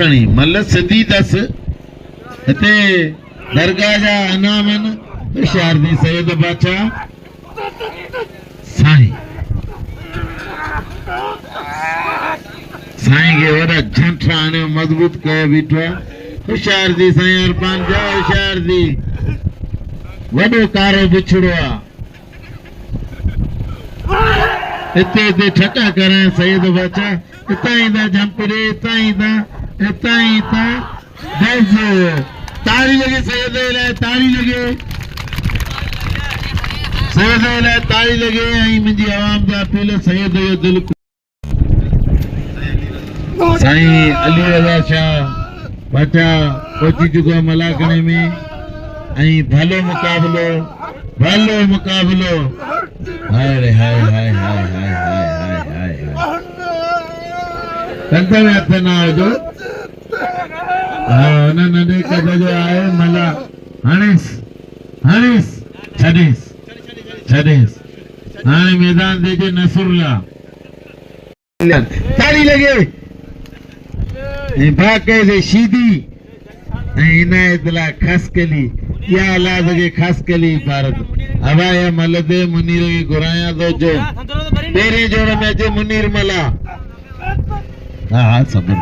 करनी मल सिद्धी दस इते दरगाह जा अनामन होशियार दी सैयद बादशाह साईं साईं के वड़ा झंठा आने मजबूत कयो बीठो होशियार दी साईं अरबान जा होशियार दी वडो कारो बिछड़ो आ इते इते ठका करें सैयद बादशाह इताई दा जंपरे इताई दा बस ताली लगे सैयद ले ताली लगे सैयद ले ताली लगे आई मुझी आवाम दा पीले सैयद जो दिल साईं अली रज़ा शाह बादशाह पहुंची चुको मलाकणे में आई भलो मुकाबलो हाय रे हाय हाय हाय हाय हाय हाय हाय कंधे में हथ ना हो हाँ ना नंढे कद जो आए मला हनीस छॾेस हाणे मैदान देजे नसरुल्ला ताली लगे बाक़े से शीदी इनायतला खसकली या अलाद के खसकली भारत हवाया मलदे मुनीर के गुराया दो जो तेरे जोड़ में जो मुनीर मला हाँ सबर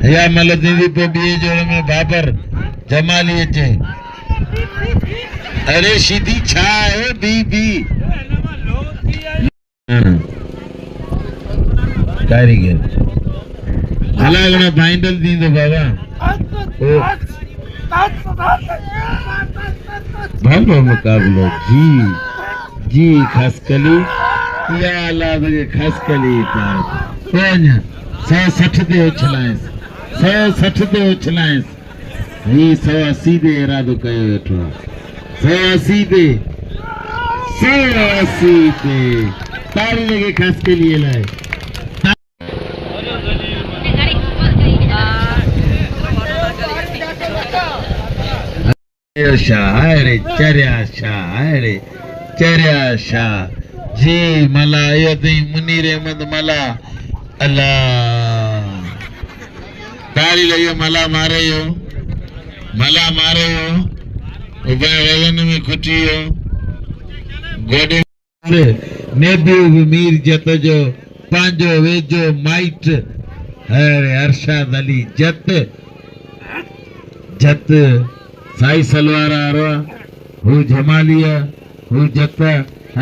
या मलदे पे बीए जोड़ में बाबर जमाली अचे अरे शीदी छा है बी कारीगर अलग फाइनल दी दो बाबा भलो मुकाबलो जी खसकली या अलाद के खसकली पान 160 ते उछलाएस ही 180 दे इरादो कयो वेठो 180 ते ताली लगे खसकली लाए शाह चर्या शाह जी मला यदि मुनीर अहमद मला अल्लाह ताली लगे मला मारे हो वजन में खुटी हो गोडे नेबी मीर जत जो पांजो वेजो माइट अरे अरशद अली जत साई सलवार आरो हु जमालिया हु जत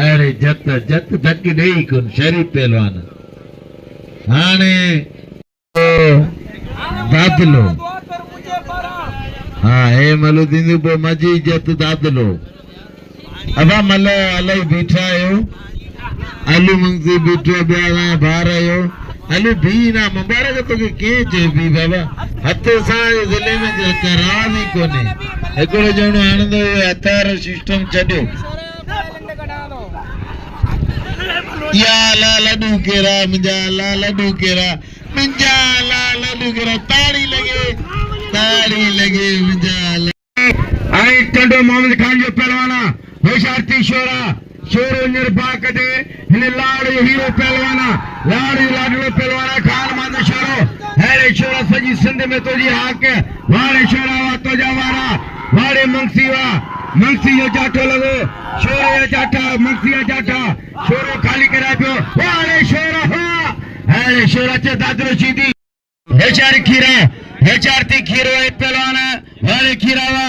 अरे जत धक नहीं कुन शरीफ पहलवान हाने दादलो हाँ हे मलो दिंदु पो मजी जत दादलो अबा मलो अलई बीठा आयो अलू मंगसी बीठो बिया बाहर आयो अलू भी ना मुबारक तो के जे भी बाबा हथ सा जिले में करार ही कोने एकड़ो जणो आनंदो हथार सिस्टम छड्यो या ला लड्डू केरा मुंजा ला लड्डू केरा ताड़ी लगे मुंजा आई टंडो मोहम्मद खान जो पहलवाना होशियारती शोरो निर्बाक दे हिने लाड़ हीरो पहलवाना लाड़ो पहलवाना खान मान शोरो हेरे शोरा सजी सिंध में तो जी हाक वारे शोरा वा तो जवारा वारे मंगसी जो जाटो लगो शोरो या जाटा मंगसी या जाटा शोरो खाली करा पियो वारे शोरा हो हेरे शोरा चे दादरो सीधी हेचारती खीरो है पहलवाना वारे खीरावा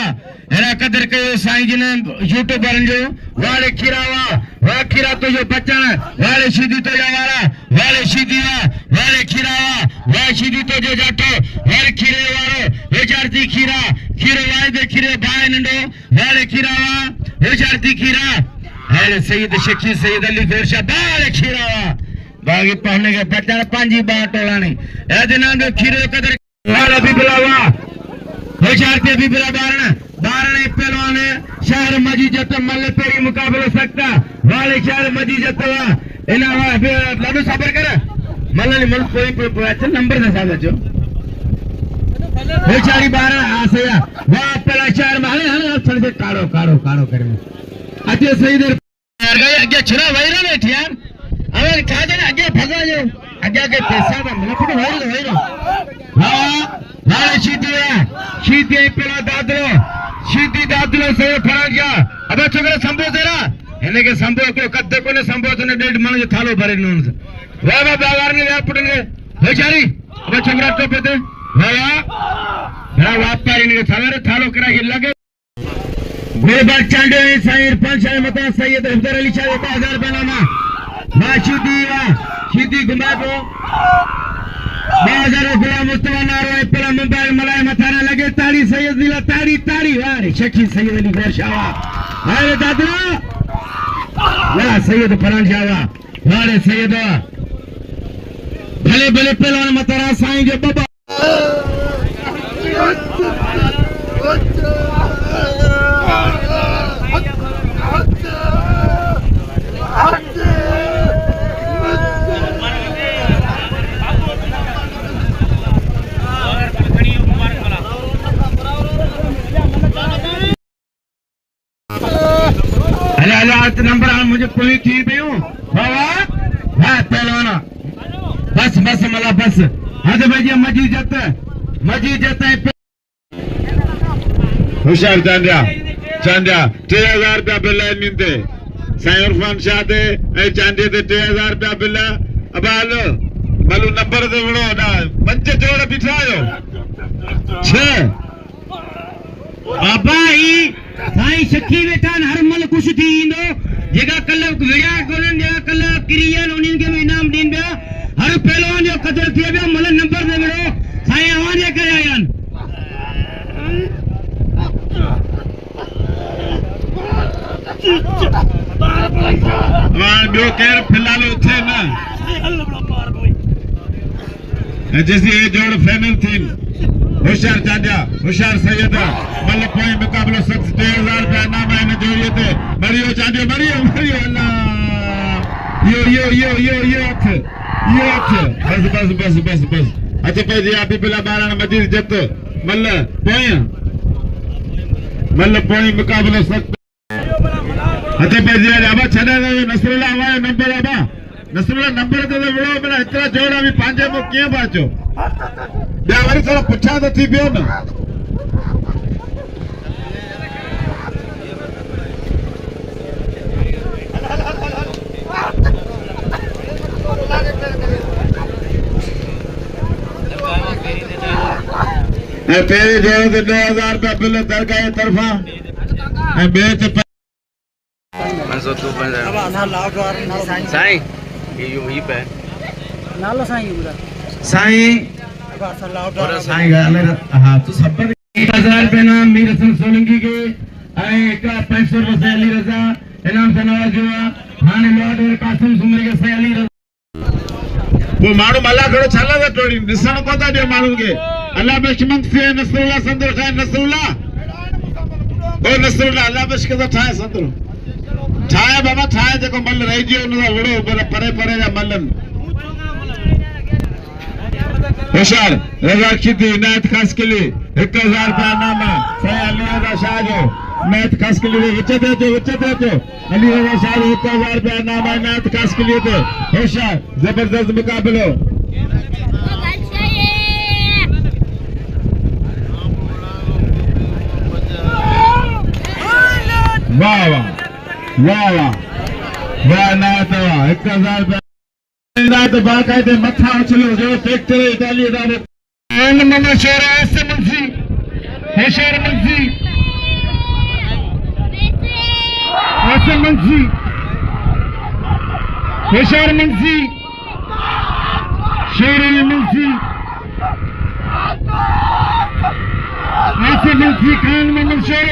हेरा कदर कयो साईं जी ने यूट्यूबर जो वाले खीरावा वा खीरा तो जो बच्चन वाले सीधी तो जवारा वाले सीधी वाले खीरावा वा सीधी तो जो जाटो वाले खीरे वारो हेचारती खीरो वाले दे खीरे भाई नंडो वाले खीरावा हेचारती खीरा हेरे सैयद शकी सैयद अली गोरशा वाले खीरावा बागी पहने के बच्चन पांजी बाटोला नहीं ए दिना दो खीरे कदर वाला भी बुलावा होशियारती भी बुला बारण पहलवान शहर मजी जत मल पेरी मुकाबलो सकता वाले शहर मजी जत इना लाडो सबर कर मल कोई अच्छा नंबर दे सादा जो होशियारी बारण आसया वा पहला शहर में हने थोड़े से काड़ो करे अच्छे सही देर यार गए आगे छुरा वैरा ने यार अगर छाजे आगे भगा जो आगे पैसा का मतलब कुछ होई रो हां वाले शीती पेला दादलो से फराज गया अब छोकरा संभो जरा એને કે સંભો કો કદ્દે કોને સંભો તને ડેડ મને થાલો ભરે નો વાહ બાગાર ને પટને હોચારી अब छोकरा तो पेते वाह बड़ा व्यापारी ने थालो करा के लगे गोबर चांडे साईर पंचायत मता सैयद अफजल अली शाह 1000 रुपया नामा शीती गुमा को 2000 रुपया मुस्तफा नारो पेला मोबाइल मलाई मथारा लगे ताड़ी सैयद दिला ताड़ी वाह शकी सैयद अली गोशावा अरे दादा वाह सैयद फरान शावा वाह सैयद भले भले पहलवान मतारा साईं जो बाबा अरे नंबर मुझे कोई थी भी हूँ बाबा हाँ पहलवाना बस मला बस आज भाई मजी जाता है हुशार चांद्या 3000 रुपया बिल निंदे साईं इरफान शाह दे चांदे दे 3000 रुपया बिल अब आलो मलू नंबर दे बड़ो ना पंच जोड़ बिठायो 6 बाबा ही साईं सखी बेटा हर मल कुछ थी इंदो जेगा कल विड़ा कोलन जेगा कल क्रिया उन्हीं के इनाम दीन बया हर पहलवान जो कदर थी बया मल नंबर दे बड़ो साईं आवाज करे आयन जो केर फिलहाल उठे ना जैसे ये जोड़ फाइनल थी होशियार चांदा होशियार सैयदा मतलब कोई मुकाबला सख्त 3000 रुपया नाम है जोड़िए थे मरियो चांदियो मरियो अल्लाह यो बस अच्छा पे जी आप पिला बारान मजीद जत मल्ल पोई मुकाबला सख्त अच्छा पे जी अब छड़ा नसरुल्लाह आवा नंबर नंबर तो बड़ो मेरा इतना जोड़ा भी पांजे मो किए बाचो बे वरी थोड़ा पुछा तो थी पियो ना तेरे जोड़े तो 2000 रुपया बिल दरगाह तरफा बेच साईं ये पे नालो साईं हाँ तो सब 1000 रुपया नाम मीर हसन सोलंकी के 500 रुपया से अली रजा इनाम से नवाज हुआ हाने लॉर्ड और कासिम सुमरी के से अली रजा वो मारू मला खड़ो छाला था टोड़ी निशान को था जो मारू के अल्लाह बख्शमंद से नसरुल्लाह संदर खान नसरुल्लाह अल्लाह बख्श के तो ठाए संदर ठाए बाबा ठाए देखो मल रही जियो न वड़ो परे जा मलन होशियार रजा खिदी नायत खास के लिए 1000 रुपया नाम है सही अली रजा शाह जो नायत खास के लिए विच दे तो अली रजा शाह 1000 रुपया नाम है नायत खास के लिए तो होशियार जबरदस्त मुकाबला वाह नायत 1000 रुपया तो बाकायदे मथा उछलो जो ट्रैक्टर इटाली दाने मना शेर ऐसे मंसी होशियार मंसी होशियार मंसी शेर मंसी ऐसे मंसी खान मोहम्मद शेर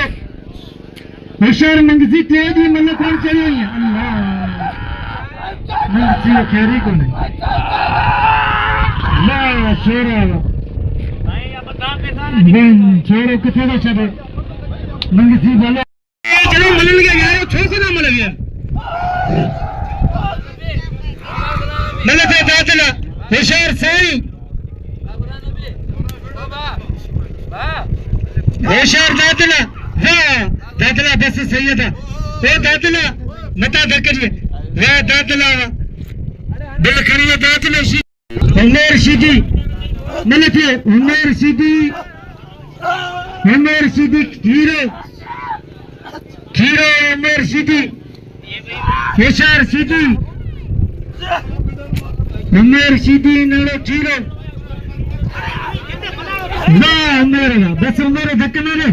होशियार मंसी तेजी मन कौन चाहिए अल्लाह मंसी खेरी को नहीं ला शेरा छोड़ो किथे तो छे मंसी बोलो चलो मिल गया यार छो से ना मिल गया नलते दादला होशियार साईं होशियार दादला वाह दादला बस सैयदा ओ दादला मता धकरिए वाह दादला बिल खड़ी दातले उमेर सीधी मलके उमेर सीधी हीरो उमेर सीधी केशर सीधी उमेर सीधी नड़ो हीरो वाह उमेर बस उमेर धक्कना ने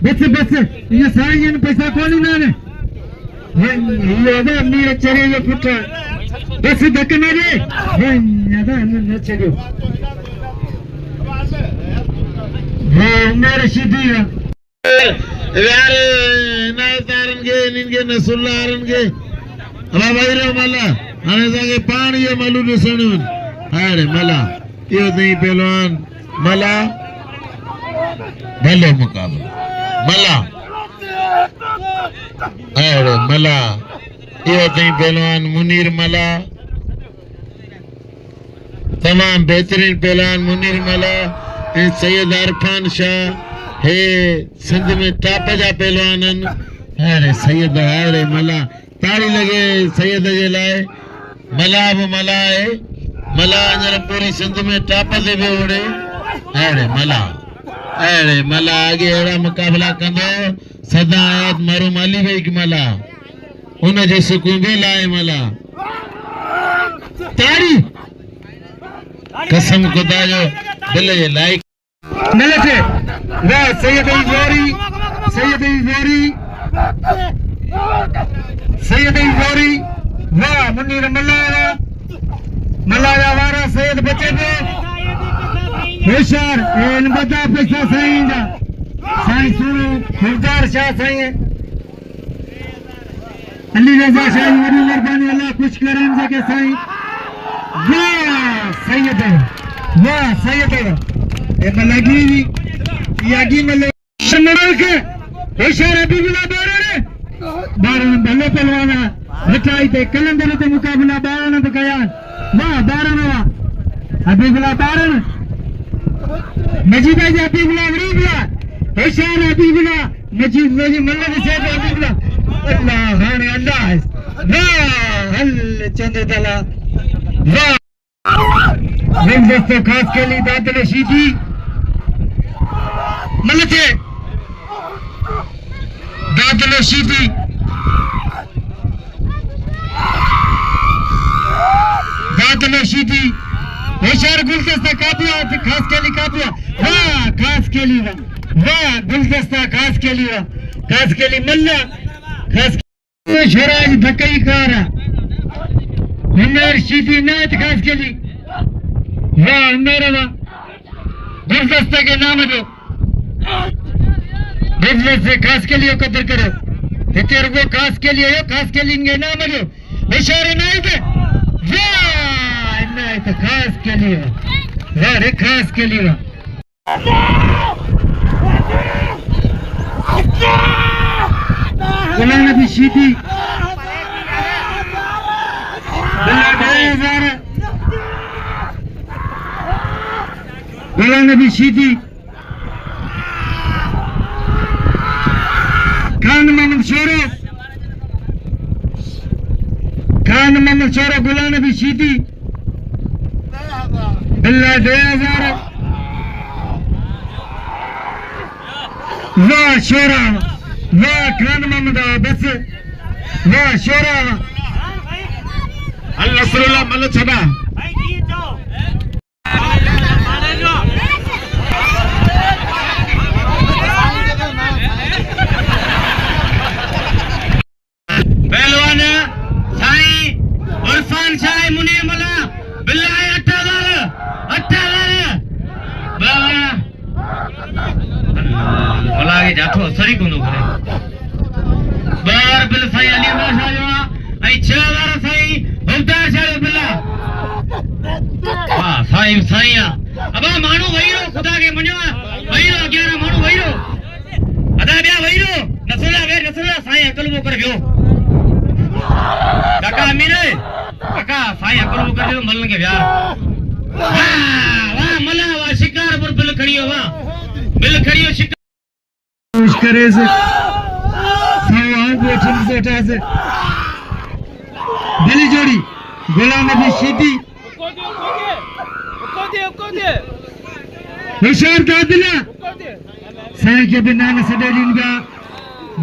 बस ये सारी पैसा कोनी ना ने ये अदा मेरे चरे ये पुत्र बस धक्कना ने ये अदा न चलो उमेर सीधी यार ना तारनगे निनगे नसुल्लारनगे अबा बैरो मला आने जागे पान ये मलू नसणून अरे मला यो नहीं पहलवान मला भलो मुकाबला मला अरे मला यो नहीं पहलवान मुनीर मला तमाम बेहतरीन पहलवान मुनीर मला सैयद अरफान शाह हे सिंध में टाप जा पहलवान अरे सैयद अरे मला ताड़ी लगे सैयद जे लाए मला बि मला है मला अंजर पूरी सिंध में टाप दे बि ओड़े अरे मला आगे अड़ा मुकाबला कंदो सदा आयात मारूम अली भाई की मला उन जे सुकून बि लाए मला ताड़ी कसम खुदा जो दिल जे लाइक मिलते वाह सैयद इजवारी वाह मुनीर मल्लाया वारा सैयद बचे पे होशियार इन बदा पैसा साईं जा साईं सुनो खुरदार शाह साईं अली रजा शाह वरी मेहरबानी अल्लाह खुश करन जके साईं वाह सैयद ए मलगी यागी मले शमरल के होशियार अभी बिना बारन भले पहलवाना मिठाई ते कलंदर ते मुकाबला बारन ते गया वाह बारन अभी बिला बारन मजीदा जी अभी बिला वरी बिला होशियार अभी बिला मजीद मल्ले से अभी बिला अल्लाह हाने अल्लाह वाह हल चंद्र तला वाह रिंग दोस्तों खास के लिए दादले सीधी मलते दादले सीधी होशियार गुलदस्ता कापिया खास के लिए कापिया वाह खास के लिए वाह गुलदस्ता खास के लिए मल्ला खास शराज धकई कार उमेर सीधी नायत खास के लिए वाह मेरा वाह गुलदस्ता के नाम दो से खास के लिए कदर करो तेरे को खास के लिए इनके नाम दो इशारे नहीं थे वाह नायत खास के लिए वाह रे खास के लिए गुलाम नबी सीधी गुलाम नबी सीधी खान मोहम्मद शोरो गुलाम नबी सीधी बिल्ला 2000 वाह शोरा वाह खान मोहम्मद बस वाह शोरा अल्लाह मल छड़ा पहलवान साईं उरफान शाह मुनीर मला बिल्लाह 8000 मला आगे जातो सरी कोनो करे बार बिल साईं अली शाह जो आई 6000 साईं हुमदार शाह बिल्ला वाह साईं अब मानू वहीरो खुदा के मनो वहीरो 11 मानू वहीरो अदा बिया वहीरो नसुला साईं अकल वो कर गयो काका अमीर काका साईं अकल वो कर गयो मलन के ब्याह वाह मला वाह शिकार पर बिल खड़ियो शिकार खुश करे से सवाल बैठन से उठा से दिली जोड़ी गुलाम नबी शीदी होशियार दादला साईं के बिना न सडेलिन का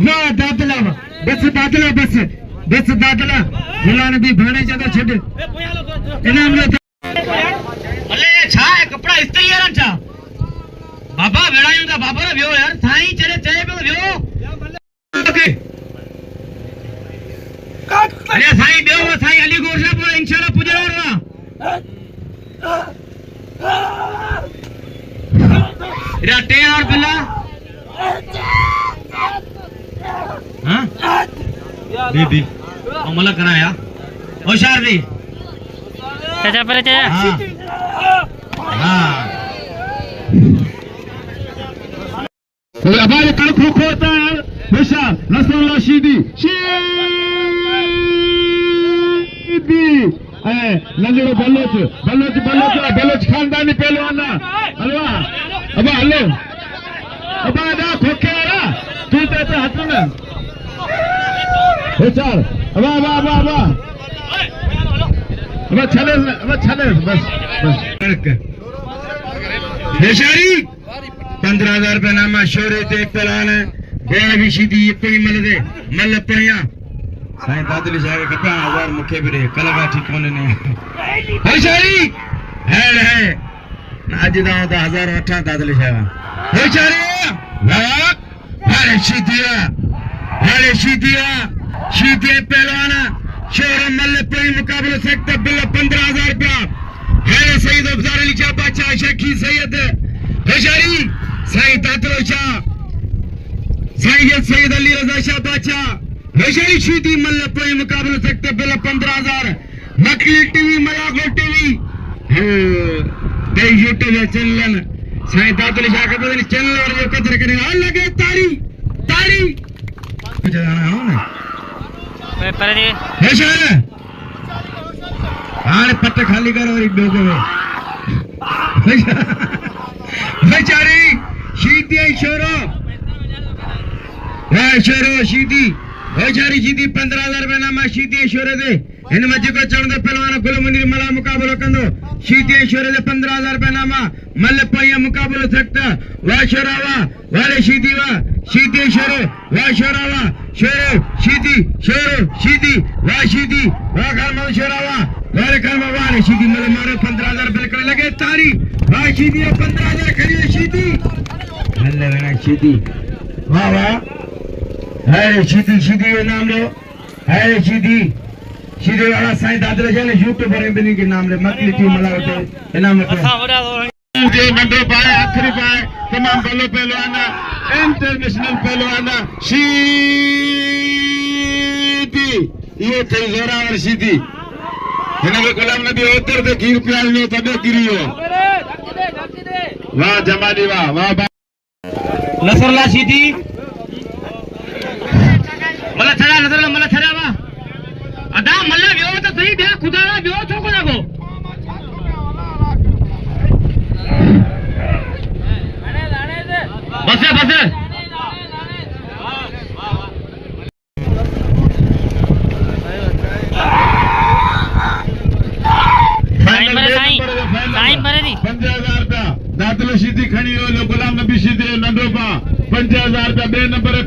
वाह दादला बस दादला बस दादला गुलाम नबी भाणे ज्यादा छड़ इनाम लो अले छा है कपड़ा इस्त्री यार छा बाबा वेड़ायूं दा बाबा रे वियो यार साईं चले चए पे वियो ओके अरे साईं बेओ साईं अली गोरला पर इंशाल्लाह पुजरा रा इरा टे और बिल्ला हां दीदी अमला कराया होशियार दी चाचा पर चाचा हां हमारे कल खोखो होता है होशियार रसूलुल्लाह शीदी नंगड़ो बलोच खानदानी पहलवान अलवा अबा हलो अबा दा खोखे वाला तू ते हाथ में होशियार अबा चले बस होशियारी 15,000 रुपये नामा शोरे ते पहलवान बेड़ भी शीदी कोई मल पया साईं दादली साहब के 50,000 मुखे भी कलगा ठीक कोने ने होशियारी है आज दाओ 1008 दादली साहब होशियारी वाह अरे शीदिया पहलवान शोर मल पई मुकाबले सकते बिल 15,000 रुपया है सईद अफजल अली शाह बादशाह शेखी सैयद होशियारी साईं तातलो शाह सैयद अली रजा शाह बादशाह होशियारी शीदी मल पई मुकाबले सकते बिल 15,000 मकली टीवी मलागो टीवी यूट्यूब चैनल साईं तातलो शाह के बदले चैनल और जो कदर करे और लगे ताड़ी जाना हो ना पर दे होशियार आने पट्टे खाली करो और एक दो को बेचारी शीदी शोरो शीदी होशियारी शीदी 15,000 रुपये नामा शीदी शोरे दे इन मजे को चढ़ पहलवान गुल मंदिर मला मुकाबलो कंदो शीदी शोरे दे 15,000 रुपये नामा मल पया मुकाबलो सकता वाह शोरावा वाले शीदी वाह शीदी शोरो वाह शोरावा शोरो शीदी वाह खान शोरावा वाले खान वाले शीदी मल मारे 15,000 रुपये लगे तारी वाह शीदी 15,000 खड़ी शीदी हल्ले बना शीदी वाह है शीदी नाम लो है शीदी वाला साईं दादरा जाने यूट्यूबर बिनी के नाम ले मकली टी मलावटे इनाम में जो नंदो पाए आखिरी पाए तमाम बल्लो पहलवान इंटरनेशनल पहलवान शीदी ये थी जोरावर शीदी इन्हें गुलाम नबी उतर दे गिर प्याल लो तबे गिरियो वाह जमानी वाह नसरला शीदी मला छड़ा वा अदा मल्ला व्यो तो सही बे खुदारा व्यो छोको लागो बस साईं भरे दी 50,000 रुपया दादलो शीदी खणी हो गुलाम नबी शीदी नंदो पा 50,000 रुपया बे नंबर है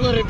गोरे